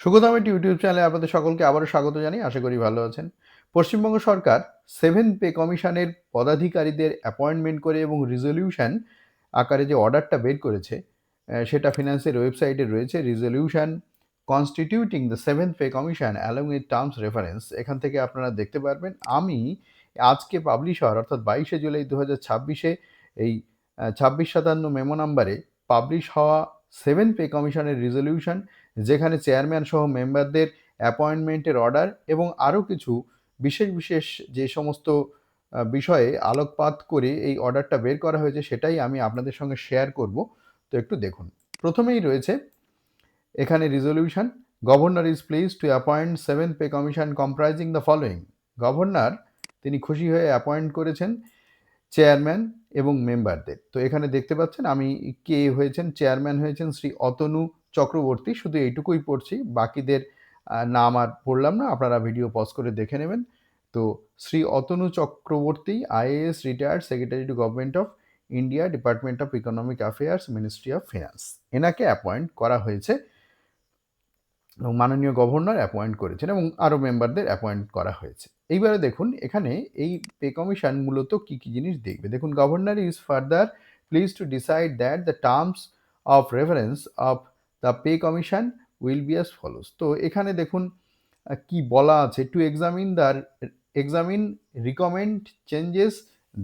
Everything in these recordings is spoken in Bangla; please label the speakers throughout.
Speaker 1: সুগতম ইউটিউব চ্যানেলে আপনাদের সকলকে আবারও স্বাগত জানাই। আশা করি ভালো আছেন। পশ্চিমবঙ্গ সরকার 7th পে কমিশনের পদাধিকারীদের অ্যাপয়েন্টমেন্ট করে এবং রিজলিউশন আকারে যে অর্ডারটা বের করেছে, সেটা ফিন্যান্সের ওয়েবসাইটে রয়েছে। Resolution constituting the 7th pay commission along with terms reference. এখান থেকে আপনারা দেখতে পারবেন। আমি আজকে পাবলিশ হওয়ার অর্থাৎ 22শে জুলাই 2026-এ এই 2657 মেমো নাম্বারে পাবলিশ হওয়া 7th পে কমিশনের রিজলিউশন, যেখানে চেয়ারম্যান সহ মেম্বারদের অ্যাপয়েন্টমেন্টের অর্ডার এবং আরও কিছু বিশেষ যে সমস্ত বিষয়ে আলোকপাত করে এই অর্ডারটা বের করা হয়েছে, সেটাই আমি আপনাদের সঙ্গে শেয়ার করব। তো একটু দেখুন। প্রথমেই রয়েছে এখানে resolution, governor is please two appoint 7th pay commission comprising the following. Governor তিনি খুশি হয়ে অ্যাপয়েন্ট করেছেন চেয়ারম্যান এবং মেম্বারদের। তো এখানে দেখতে পাচ্ছেন আমি কে হয়েছেন, চেয়ারম্যান হয়েছেন শ্রী অতনু চক্রবর্তী। শুধু এইটুকুই পড়ছি, বাকিদের নাম আর পড়লাম না, আপনারা ভিডিও পজ করে দেখে নেবেন। তো Shri Atanu Chakraborty, IAS, retired secretary to government of India, department of economic affairs, ministry of finance. এনাকে অ্যাপয়েন্ট করা হয়েছে এবং মাননীয় গভর্নর অ্যাপয়েন্ট করেছেন এবং আরও মেম্বারদের অ্যাপয়েন্ট করা হয়েছে। এইবারে দেখুন এখানে এই পে কমিশন মূলত কী কী জিনিস দেখবে। দেখুন, governor is further please to decide that the terms of reference of the pay commission will be as follows. তো এখানে দেখুন কি বলা আছে, to examine recommend changes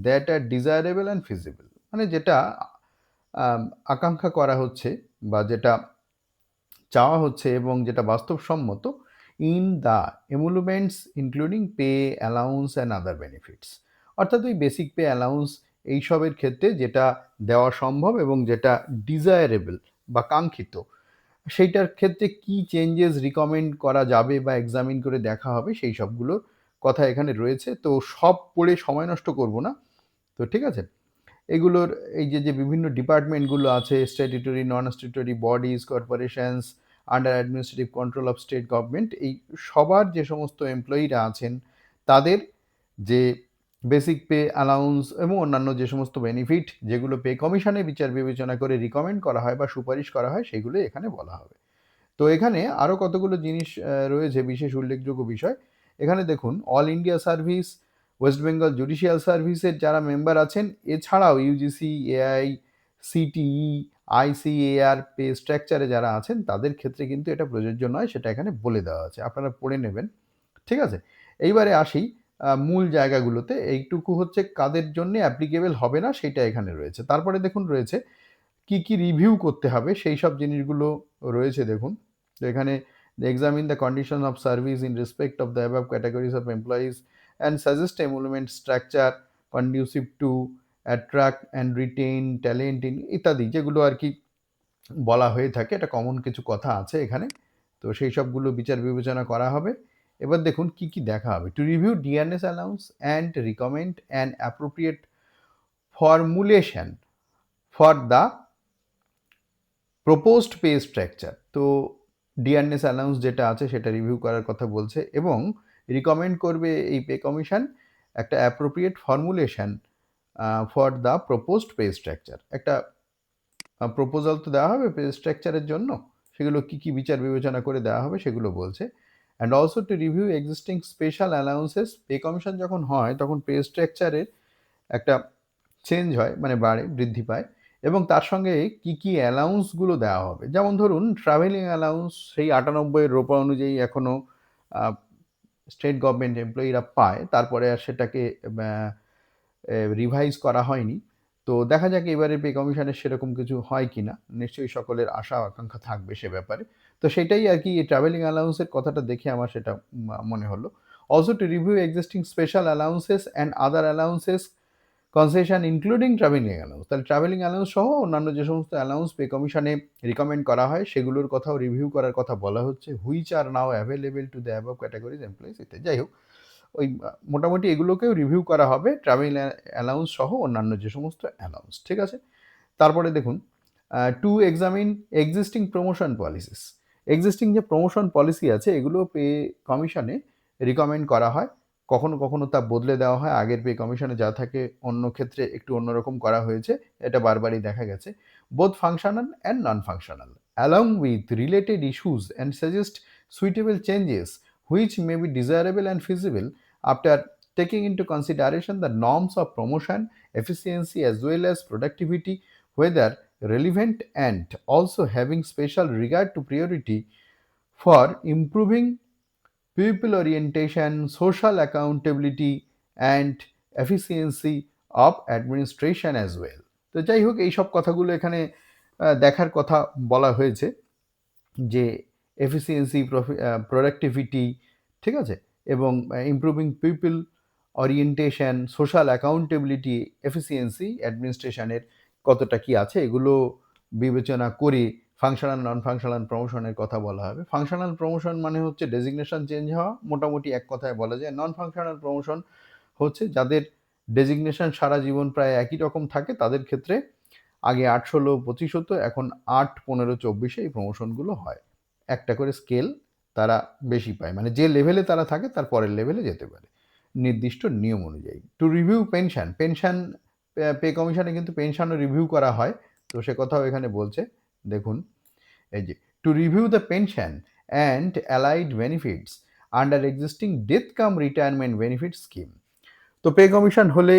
Speaker 1: that are desirable and feasible. মানে যেটা আকাঙ্ক্ষা করা হচ্ছে বা যেটা চাওয়া হচ্ছে এবং যেটা বাস্তবসম্মত, in the emoluments including pay allowance and other benefits. অর্থাৎ ওই বেসিক পে অ্যালাউন্স এইসবের ক্ষেত্রে যেটা দেওয়া সম্ভব এবং যেটা ডিজায়ারেবল বা কাঙ্ক্ষিত, সেইটার ক্ষেত্রে কি চেঞ্জেস রিকমেন্ড করা যাবে বা এক্সামিন করে দেখা হবে, সেই সবগুলোর কথা এখানে রয়েছে। তো সব পড়ে সময় নষ্ট করব না। তো ঠিক আছে, এগুলোর এই যে বিভিন্ন ডিপার্টমেন্টগুলো আছে, statutory, non statutory bodies, corporations, under administrative control of state government, এই সবার যে সমস্ত এমপ্লয়িরা আছেন তাদের যে বেসিক পে অ্যালাউন্স এবং অন্যান্য যে সমস্ত বেনিফিট যেগুলো পে কমিশনে বিচার বিবেচনা করে রিকমেন্ড করা হয় বা সুপারিশ করা হয়, সেগুলো এখানে বলা হবে। তো এখানে আরও কতগুলো জিনিস রয়েছে বিশেষ উল্লেখযোগ্য বিষয়। এখানে দেখুন, all India service, West Bengal judicial সার্ভিসের যারা মেম্বার আছেন, এছাড়াও UGC, AI, CTE, ICAR pay স্ট্রাকচারে যারা আছেন, তাদের ক্ষেত্রে কিন্তু এটা প্রযোজ্য নয়, সেটা এখানে বলে দেওয়া আছে, আপনারা পড়ে নেবেন। ঠিক আছে, এইবারে আসি মূল জায়গাগুলোতে। এইটুকু হচ্ছে কাদের জন্য অ্যাপ্লিকেবল হবে না, সেটা এখানে রয়েছে। তারপরে দেখুন রয়েছে কি কি রিভিউ করতে হবে, সেই সব জিনিসগুলো রয়েছে দেখুন। তো এখানে examine the condition of service in respect of the above categories of employees and suggest emolument structure conducive to attract and retain talent in, ইত্যাদি যেগুলো আর কি বলা হয়ে থাকে। এটা কমন কিছু কথা আছে এখানে। তো সেই সবগুলো বিচার বিবেচনা করা হবে। এবার দেখুন কি কি দেখা হবে। To review DRS allowance and recommend and appropriate formulation for the proposed pay structure. তো ডিআরএস অ্যালাউন্স যেটা আছে সেটা রিভিউ করার কথা বলছে এবং রিকমেন্ড করবে এই পে কমিশন একটা appropriate formulation for the proposed pay structure. একটা প্রপোজাল তো দেওয়া হবে পে স্ট্রাকচারের জন্য, সেগুলো কি কি বিচার বিবেচনা করে দেওয়া হবে সেগুলো বলছে। And also to review existing special allowances. Pay commission যখন হয় তখন পে স্ট্রাকচারের একটা চেঞ্জ হয়, মানে বাড়ে, বৃদ্ধি পায়, এবং তার সঙ্গে কি কি অ্যালাউন্সগুলো দেওয়া হবে। যেমন ধরুন ট্রাভেলিং অ্যালাউন্স সেই 98 রোপা অনুযায়ী এখনও স্টেট গভর্নমেন্ট এমপ্লয়িরা পায়, তারপরে আর সেটাকে রিভাইজ করা হয়নি। তো দেখা যাক এবারে পে কমিশনের সেরকম কিছু হয় কি না, নিশ্চয়ই সকলের আশা আকাঙ্ক্ষা থাকবে সে ব্যাপারে। তো সেটাই আর কি, ট্রাভেলিং অ্যালাউন্সের কথাটা দেখে আমার সেটা মনে হলো। Also to review existing special allowances and other allowances concession including travelling allowance. তাহলে ট্রাভেলিং অ্যালাউন্স সহ অন্যান্য যে সমস্ত অ্যালাউন্স পে কমিশনে রিকমেন্ড করা হয়, সেগুলোর কথাও রিভিউ করার কথা বলা হচ্ছে। Which are now available to the above categories employees ইত্যাদি। যাই হোক, ওই মোটামুটি এগুলোকেও রিভিউ করা হবে, ট্রাভেল অ্যালাউন্স সহ অন্যান্য যে সমস্ত অ্যালাউন্স। ঠিক আছে, তারপরে দেখুন, two examine existing promotion policies. Existing যে প্রমোশন পলিসি আছে এগুলো পে কমিশনে রিকমেন্ড করা হয়। কখনো কখনো তা বদলে দেওয়া হয়, আগের পে কমিশনে যা থাকে অন্য ক্ষেত্রে একটু অন্যরকম করা হয়েছে, এটা বারবারই দেখা গেছে। Both functional and non functional along with related issues and suggest suitable changes which may be desirable and feasible after taking into consideration the norms of promotion, efficiency as well as productivity, whether relevant, and also having special regard to priority for improving people orientation, social accountability, and efficiency of administration as well. তো যাই হোক এইসব কথাগুলো এখানে দেখার কথা বলা হয়েছে যে এফিসিয়েন্সি, প্রোডাক্টিভিটি, ঠিক আছে, এবং improving people orientation, social accountability, efficiency অ্যাডমিনিস্ট্রেশনের কতটা কি আছে এগুলো বিবেচনা করে ফাংশনাল নন ফাংশনাল প্রমোশনের কথা বলা হবে। ফাংশনাল প্রমোশন মানে হচ্ছে ডেজিগনেশন চেঞ্জ হওয়া, মোটামুটি এক কথায় বলা যায়। নন ফাংশনাল প্রমোশন হচ্ছে যাদের ডেজিগনেশন সারা জীবন প্রায় একই রকম থাকে, তাদের ক্ষেত্রে আগে ৮, ১৬, ২৫ হতো, এখন ৮, ১৫, ২৪ এই প্রমোশনগুলো হয়। একটা করে স্কেল তারা বেশি পায়, মানে যে লেভেলে তারা থাকে তার পরের লেভেলে যেতে পারে নির্দিষ্ট নিয়ম অনুযায়ী। টু রিভিউ পেনশন, পে কমিশনে কিন্তু পেনশনও রিভিউ করা হয়, তো সে কথাও এখানে বলছে। দেখুন এই যে to review the pension and allied benefits under existing death cum retirement benefit scheme. তো পে কমিশন হলে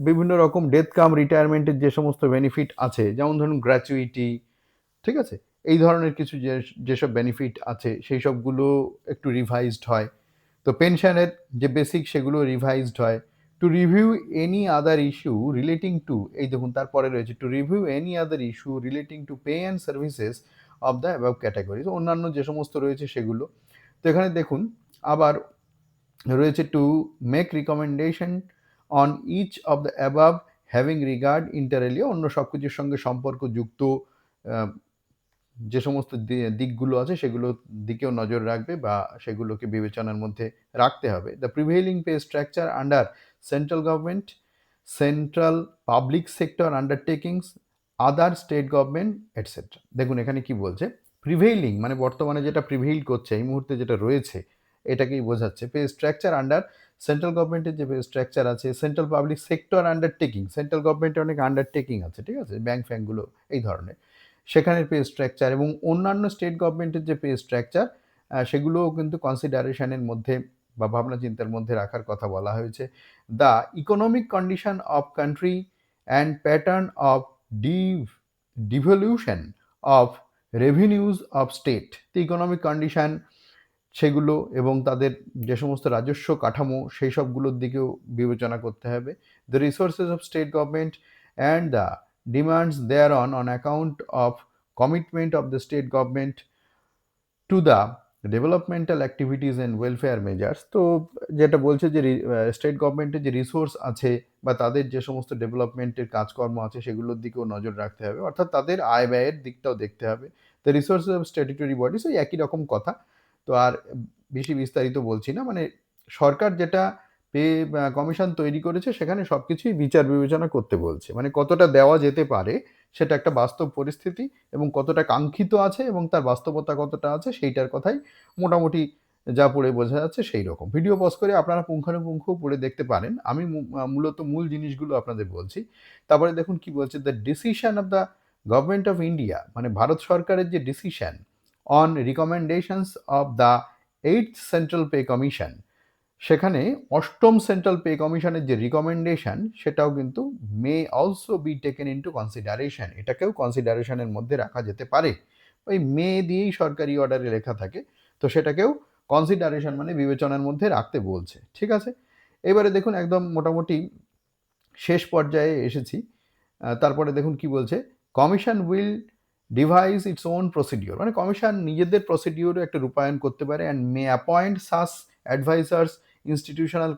Speaker 1: বিভিন্ন রকম ডেথ কাম রিটায়ারমেন্টের যে সমস্ত বেনিফিট আছে, যেমন ধরুন গ্র্যাচুইটি, ঠিক আছে, এই ধরনের কিছু যেসব বেনিফিট আছে সেই সবগুলো একটু রিভাইজড হয়। তো পেনশনের যে বেসিক সেগুলো রিভাইজড হয়। To review any other issue relating to, এই দেখুন তারপরে রয়েছে to review any other issue relating to pay and services of the above categories, অন্যান্য যে সমস্ত রয়েছে সেগুলো। তো এখানে দেখুন আবার রয়েছে to make recommendation on each of the above having regard inter alia, অন্য সব কিছুর সঙ্গে সম্পর্কযুক্ত যে সমস্ত দিকগুলো আছে সেগুলোর দিকেও নজর রাখবে বা সেগুলোকে বিবেচনার মধ্যে রাখতে হবে। The prevailing pay structure under central government, central public sector undertakings, other state government etcetera. দেখুন এখানে কি বলছে, প্রিভেইলিং মানে বর্তমানে যেটা প্রিভেইল করছে এই মুহূর্তে যেটা রয়েছে এটাকেই বোঝাচ্ছে। পে স্ট্রাকচার আন্ডার সেন্ট্রাল গভর্নমেন্টের যে পে স্ট্রাকচার আছে, central public sector undertaking, central গভর্নমেন্টের অনেক আন্ডারটেকিং আছে, ঠিক আছে, ব্যাংক ফ্যাঙ্কগুলো এই ধরনের, সেখানের পে স্ট্রাকচার এবং অন্যান্য স্টেট গভর্নমেন্টের যে পে স্ট্রাকচার সেগুলোও কিন্তু কনসিডারেশনের মধ্যে বা ভাবনা চিন্তার মধ্যে রাখার কথা বলা হয়েছে। The economic condition of country and pattern of devolution of revenues of state, তো ইকোনমিক কন্ডিশন সেগুলো এবং তাদের যে সমস্ত রাজস্ব কাঠামো সেই সবগুলোর দিকেও বিবেচনা করতে হবে। The resources of state government and the demands there on account of commitment of the state government to the developmental activities and welfare measures. তো যেটা বলছে যে স্টেট গভর্নমেন্টের যে রিসোর্স আছে বা তাদের যে সমস্ত ডেভেলপমেন্টের কাজকর্ম আছে সেগুলোর দিকেও নজর রাখতে হবে, অর্থাৎ তাদের আয় ব্যয়ের দিকটাও দেখতে হবে। The resources of statutory bodies, ওই একই রকম কথা। তো আর বেশি বিস্তারিত বলছি না, মানে সরকার যেটা পে কমিশন তৈরি করেছে সেখানে সব কিছুই বিচার বিবেচনা করতে বলছে, মানে কতটা দেওয়া যেতে পারে সেটা একটা বাস্তব পরিস্থিতি এবং কতটা কাঙ্ক্ষিত আছে এবং তার বাস্তবতা কতটা আছে সেইটার কথাই মোটামুটি যা পড়ে বোঝা যাচ্ছে সেই রকম। ভিডিও পজ করে আপনারা পুঙ্খানুপুঙ্খ পড়ে দেখতে পারেন, আমি মূলত মূল জিনিসগুলো আপনাদের বলছি। তারপরে দেখুন কি বলছে, the decision of the government of India, মানে ভারত সরকারের যে decision on recommendations of the 8th central pay commission, সেখানে অষ্টম সেন্ট্রাল পে কমিশনের যে রিকমেন্ডেশন সেটাও কিন্তু may also be taken into consideration, এটাকেও কনসিডারেশনের মধ্যে রাখা যেতে পারে। ওই মে দিয়েই সরকারি অর্ডারে লেখা থাকে, তো সেটাকেও কনসিডারেশন মানে বিবেচনার মধ্যে রাখতে বলছে, ঠিক আছে। এবারে দেখুন একদম মোটামুটি শেষ পর্যায়ে এসেছি। তারপরে দেখুন কি বলছে, commission will devise its own procedure, মানে কমিশন নিজেদের প্রসিডিওরও একটা রূপায়ণ করতে পারে, and may appoint such advisers, institutional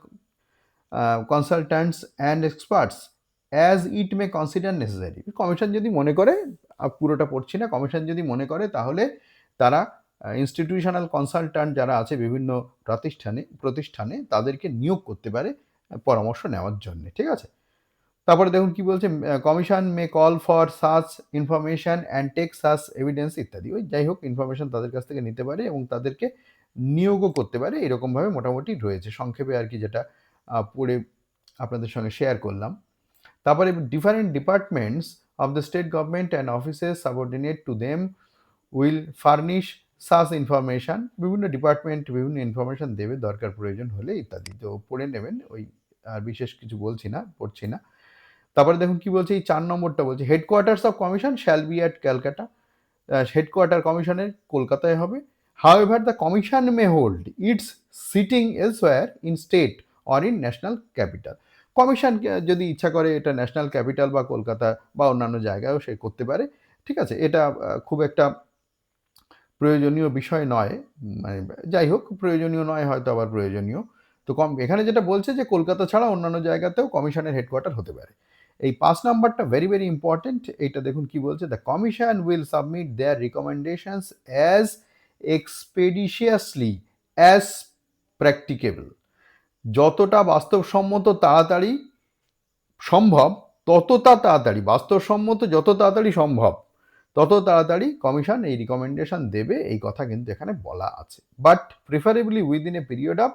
Speaker 1: consultants and experts as it may consider necessary. Commission যদি মনে করে, পুরোটা পড়ছি না, কমিশন যদি মনে করে তাহলে তারা ইনস্টিটিউশনাল কনসালট্যান্ট যারা আছে বিভিন্ন প্রতিষ্ঠানে তাদেরকে নিয়োগ করতে পারে পরামর্শ নেওয়ার জন্য, ঠিক আছে। তারপরে দেখুন কি বলছে, commission may call for such information and take such evidence ইত্যাদি, ওই যাই হোক ইনফরমেশন তাদের কাছ থেকে নিতে পারে এবং তাদেরকে নিয়োগও করতে পারে, এরকমভাবে মোটামুটি রয়েছে সংক্ষেপে আর কি, যেটা পড়ে আপনাদের সঙ্গে শেয়ার করলাম। তারপরে different departments of the state government and offices subordinate to them will furnish such information, বিভিন্ন ডিপার্টমেন্ট বিভিন্ন ইনফরমেশান দেবে দরকার প্রয়োজন হলে ইত্যাদি। তো পড়ে নেবেন, ওই আর বিশেষ কিছু বলছি না, পড়ছি না। তারপরে দেখুন কি বলছে, এই ৪ নম্বরটা বলছে, headquarters of commission shall be at Calcutta. Headquarter কমিশনের কলকাতায় হবে। However the commission may hold its sitting elsewhere in state or in national capital. Commission যদি ইচ্ছা করে এটা ন্যাশনাল ক্যাপিটাল বা কলকাতা বা অন্যান্য জায়গায়ও সে করতে পারে। ঠিক আছে, এটা খুব একটা প্রয়োজনীয় বিষয় নয়, মানে যাই হোক, প্রয়োজনীয় নয় হয়তো আবার প্রয়োজনীয়। তো এখানে যেটা বলছে যে কলকাতা ছাড়া অন্যান্য জায়গাতেও কমিশনের হেডকোয়ার্টার হতে পারে। এই ৫ নাম্বারটা ভেরি ভেরি ইম্পর্টেন্ট। এইটা দেখুন কি বলছে, the commission will submit their recommendations as expeditiously as practicable. যতটা বাস্তবসম্মত তাড়াতাড়ি সম্ভব, ততটা তাড়াতাড়ি, বাস্তবসম্মত যত তাড়াতাড়ি সম্ভব তত তাড়াতাড়ি কমিশন এই রিকমেন্ডেশন দেবে, এই কথা কিন্তু এখানে বলা আছে। But preferably within a period of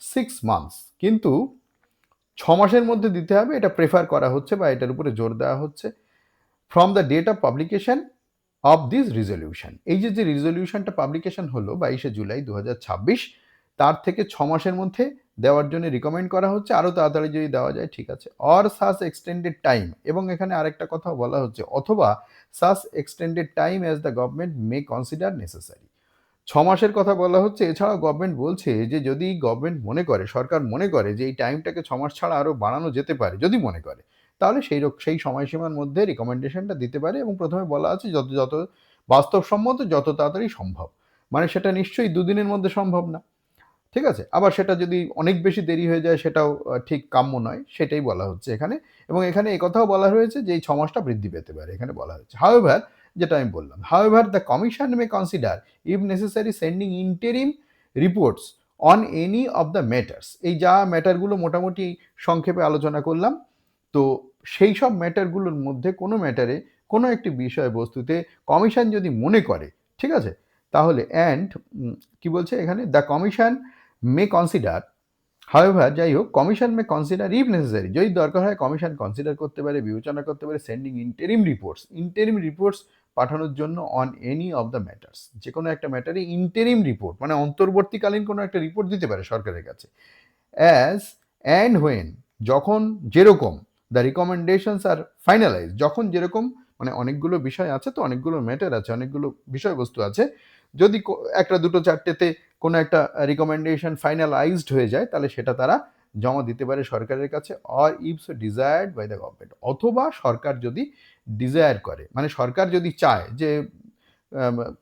Speaker 1: 6 months, কিন্তু 6 মাসের মধ্যে দিতে হবে, এটা প্রেফার করা হচ্ছে বা এটার উপরে জোর দেওয়া হচ্ছে। From the date of publication of this resolution, এই যে রিজলিউশনটা পাবলিকেশন হলো 22শে জুলাই 2026, তার থেকে 6 মাসের মধ্যে দেওয়ার জন্য রিকমেন্ড করা হচ্ছে। আরও তাড়াতাড়ি যদি দেওয়া যায় ঠিক আছে। অর সাস এক্সটেন্ডেড টাইম, এবং এখানে আরেকটা কথাও বলা হচ্ছে, অথবা such extended time as the government may consider necessary. 6 মাসের কথা বলা হচ্ছে। এছাড়াও গভর্নমেন্ট বলছে যে যদি গভর্নমেন্ট মনে করে, সরকার মনে করে যে এই টাইমটাকে 6 মাস ছাড়া আরও বাড়ানো যেতে পারে, যদি মনে করে, তাহলে সেই সময়সীমার মধ্যে রিকমেন্ডেশনটা দিতে পারে। এবং প্রথমে বলা আছে যত যত বাস্তবসম্মত, যত তাড়াতাড়ি সম্ভব। মানে সেটা নিশ্চয়ই দুদিনের মধ্যে সম্ভব না। ঠিক আছে, আবার সেটা যদি অনেক বেশি দেরি হয়ে যায় সেটাও ঠিক কাম্য নয়, সেটাই বলা হচ্ছে এখানে। এবং এখানে কথাও বলা হয়েছে যে এই 6 মাসটা বৃদ্ধি পেতে পারে, এখানে বলা হয়েছে। হাউএভার, যেটা আমি বললাম, however the commission May consider if necessary sending interim reports on any of the matters. এই যা ম্যাটারগুলো মোটামুটি সংক্ষেপে আলোচনা করলাম, তো সেই সব ম্যাটারগুলোর মধ্যে কোনো ম্যাটারে, কোনো একটি বিষয়বস্তুতে কমিশন যদি মনে করে, ঠিক আছে, তাহলে অ্যান্ড কি বলছে এখানে, the commission May consider, however, যাই হোক, commission May consider if necessary, যদি দরকার হয় কমিশন কনসিডার করতে পারে, বিবেচনা করতে পারে, সেন্ডিং ইন্টেরিম রিপোর্টস পাঠানোর জন্য on any of the matters, যে কোনো একটা ম্যাটারে ইন্টেরিম রিপোর্ট মানে অন্তর্বর্তীকালীন কোনো একটা রিপোর্ট দিতে পারে সরকারের কাছে। অ্যাজ অ্যান্ড হোয়েন, যখন যেরকম, দ্য রিকমেন্ডেশনস আর ফাইনালাইজ, যখন যেরকম, মানে অনেকগুলো বিষয় আছে, তো অনেকগুলো ম্যাটার আছে, অনেকগুলো বিষয়বস্তু আছে, যদি একটা দুটো চারটেতে কোনো একটা রিকমেন্ডেশন ফাইনালাইজড হয়ে যায়, তাহলে সেটা তারা জমা দিতে পারে সরকারের কাছে। Or if so desired by the government, অথবা সরকার যদি ডিজায়ার করে, মানে সরকার যদি চায় যে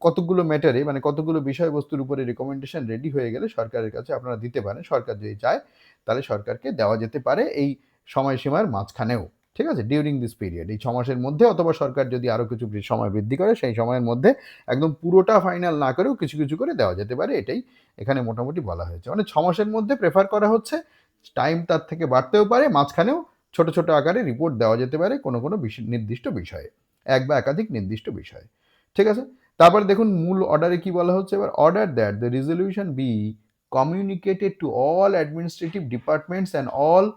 Speaker 1: কতগুলো ম্যাটারে, মানে কতগুলো বিষয়বস্তুর উপরে রিকমেন্ডেশন রেডি হয়ে গেলে সরকারের কাছে আপনারা দিতে পারেন, সরকার যদি চায় তাহলে সরকারকে দেওয়া যেতে পারে এই সময়সীমার মাঝখানেও। ঠিক আছে, ডিউরিং দিস পিরিয়ড, এই 6 মাসের মধ্যে, অথবা সরকার যদি আরও কিছু সময় বৃদ্ধি করে সেই সময়ের মধ্যে, একদম পুরোটা ফাইনাল না করেও কিছু কিছু করে দেওয়া যেতে পারে, এটাই এখানে মোটামুটি বলা হয়েছে। মানে 6 মাসের মধ্যে প্রেফার করা হচ্ছে, টাইম তার থেকে বাড়তেও পারে, মাঝখানেও ছোট ছোট আকারে রিপোর্ট দেওয়া যেতে পারে কোনো কোনো নির্দিষ্ট বিষয়ে, এক বা একাধিক নির্দিষ্ট বিষয়ে। ঠিক আছে, তারপর দেখুন মূল অর্ডারে কি বলা হচ্ছে এবার, order that the resolution B communicated to all administrative departments and all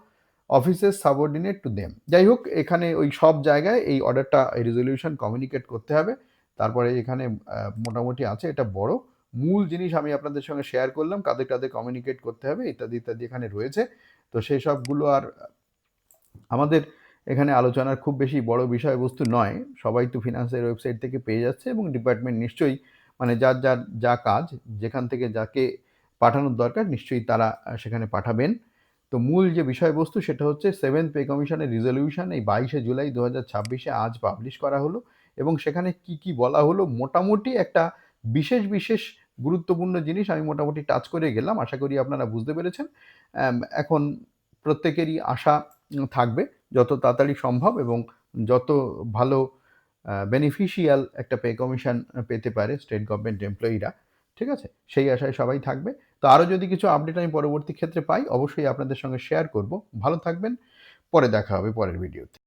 Speaker 1: offices subordinate to them. যাই হোক, এখানে ওই সব জায়গায় এই অর্ডারটা, এই রেজলিউশন কমিউনিকেট করতে হবে। তারপরে এখানে মোটামুটি আছে, এটা বড় মূল জিনিস আমি আপনাদের সঙ্গে শেয়ার করলাম, কাদের কাদের কমিউনিকেট করতে হবে ইত্যাদি ইত্যাদি এখানে রয়েছে। তো সেই সবগুলো আর আমাদের এখানে আলোচনার খুব বেশি বড় বিষয়বস্তু নয়, সবাই তো ফিনান্সের ওয়েবসাইট থেকে পেয়ে যাচ্ছে, এবং ডিপার্টমেন্ট নিশ্চয়ই, মানে যার যার যা কাজ, যেখান থেকে যাকে পাঠানোর দরকার নিশ্চয়ই তারা সেখানে পাঠাবেন। তো মূল যে বিষয়বস্তু সেটা হচ্ছে 7th পে কমিশনের রিজলিউশন এই 22শে জুলাই 2026-এ আজ পাবলিশ করা হলো, এবং সেখানে কি কি বলা হলো, মোটামুটি একটা বিশেষ বিশেষ গুরুত্বপূর্ণ জিনিস আমি মোটামুটি টাচ করে গেলাম, আশা করি আপনারা বুঝতে পেরেছেন। এখন প্রত্যেকেরই আশা থাকবে যত তাড়াতাড়ি সম্ভব এবং যত ভালো বেনিফিশিয়াল একটা পে কমিশন পেতে পারে স্টেট গভর্নমেন্ট এমপ্লয়িরা। ঠিক আছে, সেই আশায় সবাই থাকবে। তো আরও যদি কিছু আপডেট আমি পরবর্তী ক্ষেত্রে পাই, অবশ্যই আপনাদের সঙ্গে শেয়ার করব। ভালো থাকবেন, পরে দেখা হবে পরের ভিডিওতে।